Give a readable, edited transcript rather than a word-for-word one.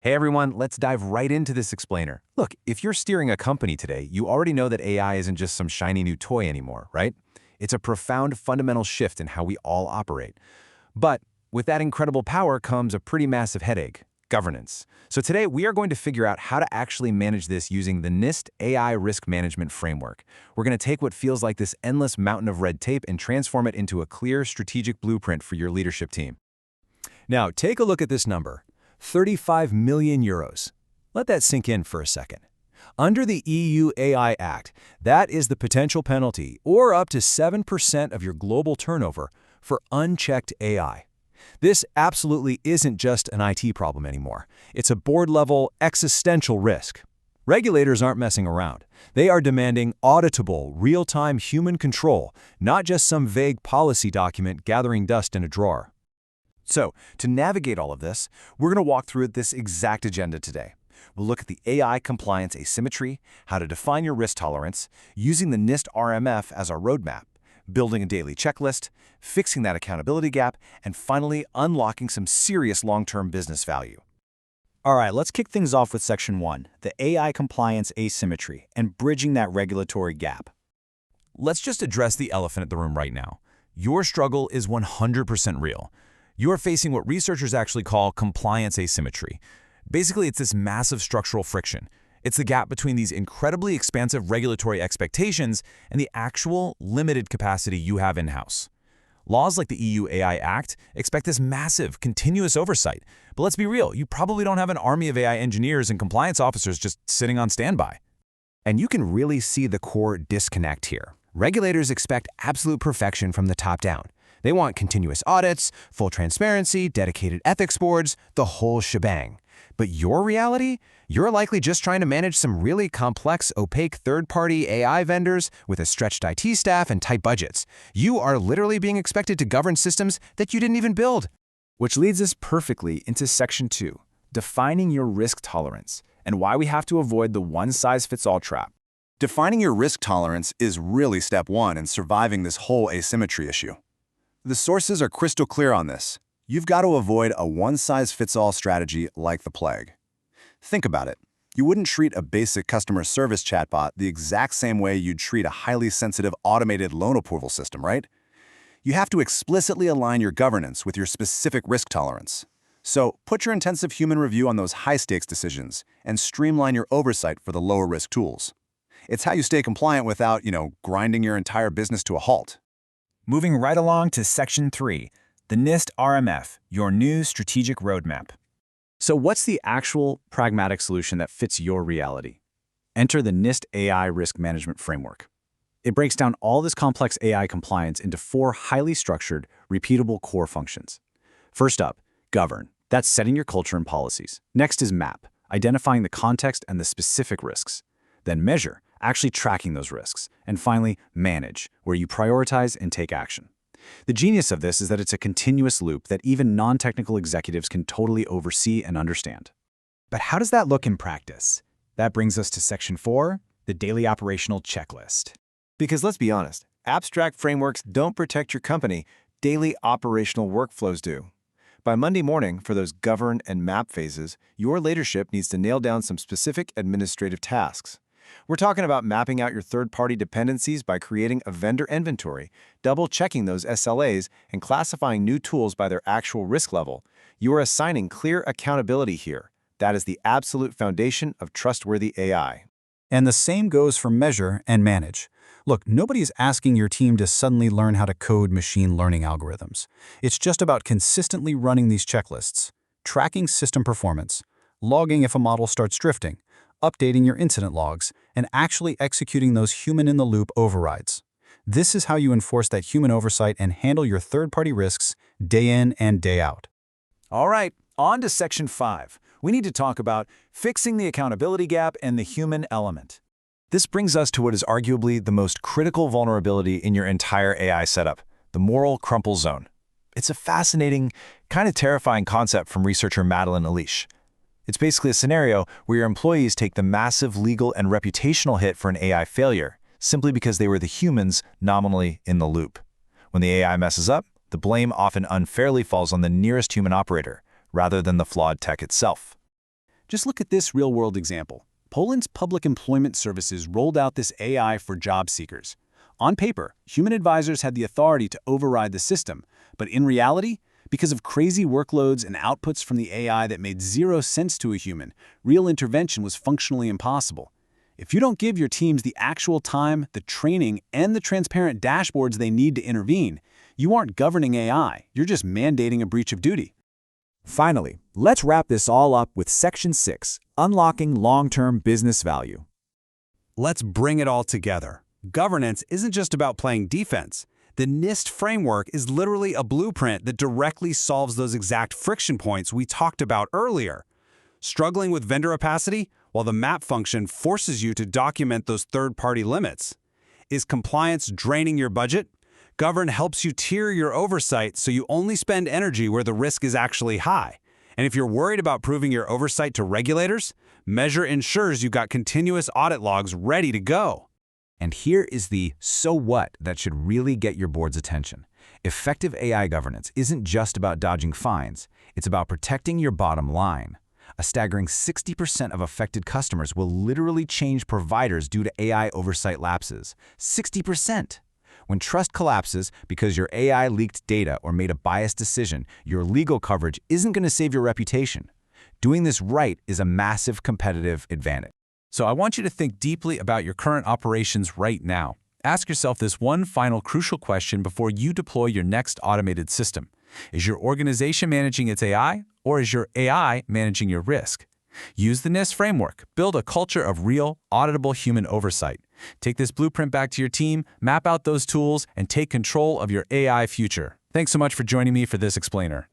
Hey everyone, let's dive right into this explainer. Look, if you're steering a company today, you already know that AI isn't just some shiny new toy anymore, right? It's a profound fundamental shift in how we all operate. But with that incredible power comes a pretty massive headache: governance. So today we are going to figure out how to actually manage this using the NIST AI Risk Management Framework. We're going to take what feels like this endless mountain of red tape and transform it into a clear strategic blueprint for your leadership team. Now, take a look at this number. 35 million euros. Let that sink in for a second. Under the EU AI Act, that is the potential penalty, or up to 7% of your global turnover, for unchecked AI. This absolutely isn't just an IT problem anymore. It's a board-level, existential risk. Regulators aren't messing around. They are demanding auditable, real-time human control, not just some vague policy document gathering dust in a drawer. So, to navigate all of this, we're going to walk through this exact agenda today. We'll look at the AI compliance asymmetry, how to define your risk tolerance, using the NIST RMF as our roadmap, building a daily checklist, fixing that accountability gap, and finally unlocking some serious long-term business value. All right, let's kick things off with Section 1, the AI compliance asymmetry, and bridging that regulatory gap. Let's just address the elephant in the room right now. Your struggle is 100% real. You are facing what researchers actually call compliance asymmetry. Basically, it's this massive structural friction. It's the gap between these incredibly expansive regulatory expectations and the actual limited capacity you have in-house. Laws like the EU AI Act expect this massive, continuous oversight. But let's be real, you probably don't have an army of AI engineers and compliance officers just sitting on standby. And you can really see the core disconnect here. Regulators expect absolute perfection from the top down. They want continuous audits, full transparency, dedicated ethics boards, the whole shebang. But your reality? You're likely just trying to manage some really complex, opaque third-party AI vendors with a stretched IT staff and tight budgets. You are literally being expected to govern systems that you didn't even build. Which leads us perfectly into Section 2, defining your risk tolerance, and why we have to avoid the one-size-fits-all trap. Defining your risk tolerance is really step one in surviving this whole asymmetry issue. The sources are crystal clear on this. You've got to avoid a one-size-fits-all strategy like the plague. Think about it. You wouldn't treat a basic customer service chatbot the exact same way you'd treat a highly sensitive automated loan approval system, right? You have to explicitly align your governance with your specific risk tolerance. So put your intensive human review on those high-stakes decisions and streamline your oversight for the lower-risk tools. It's how you stay compliant without, grinding your entire business to a halt. Moving right along to Section 3, the NIST RMF, your new strategic roadmap. So what's the actual pragmatic solution that fits your reality? Enter the NIST AI Risk Management Framework. It breaks down all this complex AI compliance into 4 highly structured, repeatable core functions. First up, govern. That's setting your culture and policies. Next is map, identifying the context and the specific risks. Then measure, actually tracking those risks. And finally, manage, where you prioritize and take action. The genius of this is that it's a continuous loop that even non-technical executives can totally oversee and understand. But how does that look in practice? That brings us to Section 4, the daily operational checklist. Because let's be honest, abstract frameworks don't protect your company, daily operational workflows do. By Monday morning, for those govern and map phases, your leadership needs to nail down some specific administrative tasks. We're talking about mapping out your third-party dependencies by creating a vendor inventory, double-checking those SLAs, and classifying new tools by their actual risk level. You are assigning clear accountability here. That is the absolute foundation of trustworthy AI. And the same goes for measure and manage. Look, nobody is asking your team to suddenly learn how to code machine learning algorithms. It's just about consistently running these checklists, tracking system performance, logging if a model starts drifting, updating your incident logs, and actually executing those human-in-the-loop overrides. This is how you enforce that human oversight and handle your third-party risks day in and day out. All right, on to Section 5. We need to talk about fixing the accountability gap and the human element. This brings us to what is arguably the most critical vulnerability in your entire AI setup, the moral crumple zone. It's a fascinating, kind of terrifying concept from researcher Madeline Elish. It's basically a scenario where your employees take the massive legal and reputational hit for an AI failure, simply because they were the humans nominally in the loop. When the AI messes up, the blame often unfairly falls on the nearest human operator, rather than the flawed tech itself. Just look at this real-world example. Poland's public employment services rolled out this AI for job seekers. On paper, human advisors had the authority to override the system, but in reality, because of crazy workloads and outputs from the AI that made zero sense to a human, real intervention was functionally impossible. If you don't give your teams the actual time, the training, and the transparent dashboards they need to intervene, you aren't governing AI, you're just mandating a breach of duty. Finally, let's wrap this all up with Section 6, Unlocking Long-Term Business Value. Let's bring it all together. Governance isn't just about playing defense. The NIST framework is literally a blueprint that directly solves those exact friction points we talked about earlier. Struggling with vendor opacity? While the map function forces you to document those third-party limits. Is compliance draining your budget? Govern helps you tier your oversight so you only spend energy where the risk is actually high. And if you're worried about proving your oversight to regulators, Measure ensures you got continuous audit logs ready to go. And here is the so what that should really get your board's attention. Effective AI governance isn't just about dodging fines, it's about protecting your bottom line. A staggering 60% of affected customers will literally change providers due to AI oversight lapses. 60%! When trust collapses because your AI leaked data or made a biased decision, your legal coverage isn't going to save your reputation. Doing this right is a massive competitive advantage. So I want you to think deeply about your current operations right now. Ask yourself this one final crucial question before you deploy your next automated system. Is your organization managing its AI, or is your AI managing your risk? Use the NIST framework. Build a culture of real, auditable human oversight. Take this blueprint back to your team, map out those tools, and take control of your AI future. Thanks so much for joining me for this explainer.